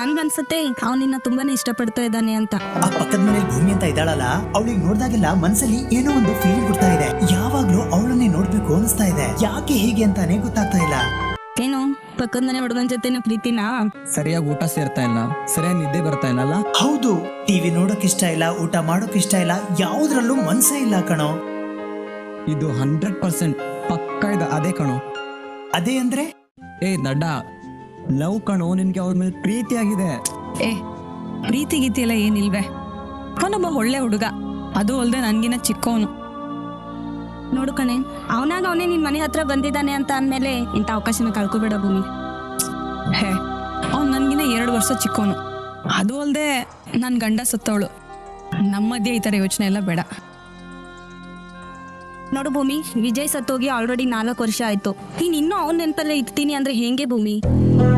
ನನ್ಗನ್ಸುತ್ತೆ ಅವನಿನ್ನ ತುಂಬಾನೇ ಇಷ್ಟಪಡ್ತಾ ಇದ್ದಾನೆ ಅಂತ. ಆ ಪಕ್ಕದ ಮನೇಲಿ ಭೂಮಿ ಅಂತ ಇದ್ದಾಳಲ್ಲ, ಅವಳಿಗೆ ನೋಡಿದಾಗೆಲ್ಲ ಮನ್ಸಲ್ಲಿ ಏನೋ ಒಂದು ಫೀಲಿಂಗ್ ಕೊಡ್ತಾ ಇದೆ. ಯಾವಾಗ್ಲೂ ಅವಳನ್ನೇ ನೋಡ್ಬೇಕು ಅನಿಸ್ತಾ ಇದೆ. ಯಾಕೆ ಹೀಗೆ ಅಂತಾನೆ ಗೊತ್ತಾಗ್ತಾ ಇಲ್ಲ. ಏನು ಪಕ್ಕದ ಮನೆ ಹುಡುಗನ ಜೊತೆ ಪ್ರೀತಿನಾ? ಸರಿಯಾಗಿ ಊಟ ಸೇರ್ತಾ ಇಲ್ಲ, ಸರಿಯಾಗಿ ನಿದ್ದೆ ಬರ್ತಾ ಇಲ್ಲಲ್ಲ. ಹೌದು, ಟಿವಿ ನೋಡೋಕ್ ಇಷ್ಟ ಇಲ್ಲ, ಊಟ ಮಾಡೋಕ್ ಇಷ್ಟ ಇಲ್ಲ, ಯಾವುದ್ರಲ್ಲೂ ಮನ್ಸೇ ಇಲ್ಲ ಕಣೋ. ಇದು 100% ಪಕ್ಕ ಇದೆ. ಅದೇ ಕಣೋ. ಅದೇ ಅಂದ್ರೆ ದಡ್ಡ, ಲವ್ ಕಣೋ. ನಿನ್ಗೆ ಅವ್ರ ಮೇಲೆ ಪ್ರೀತಿ ಆಗಿದೆ. ಪ್ರೀತಿ ಗೀತಿ ಎಲ್ಲ ಏನಿಲ್ವೇ? ಅವನೊಬ್ಬ ಒಳ್ಳೆ ಹುಡುಗ, ಅದು ಅಲ್ದೆ ನನ್ಗಿನ ಚಿಕ್ಕವನು. ನೋಡು ಕಣೆ, ಅವನೇ ನಿನ್ ಮನೆ ಹತ್ರ ಬಂದಿದ್ದಾನೆ ಅಂತ ಅಂದ್ಮೇಲೆ ಇಂಥ ಅವಕಾಶನ ಕಳ್ಕೊಬೇಡ ಭೂಮಿ. ಅವ್ನು ನನ್ಗಿನ 2 ವರ್ಷ ಚಿಕ್ಕವನು, ಅದು ಅಲ್ದೆ ನನ್ ಗಂಡ ಸತ್ತವಳು. ನಮ್ಮ ಮಧ್ಯೆ ಈ ತರ ಯೋಚನೆ ಎಲ್ಲ ಬೇಡ. ನೋಡು ಭೂಮಿ, ವಿಜಯ್ ಸತ್ತೋಗಿ ಆಲ್ರೆಡಿ 4 ವರ್ಷ ಆಯ್ತು. ನೀನ್ ಇನ್ನೂ ಅವನ ನೆನಪಲ್ಲೇ ಇರ್ತೀನಿ ಅಂದ್ರೆ ಹೆಂಗೆ ಭೂಮಿ?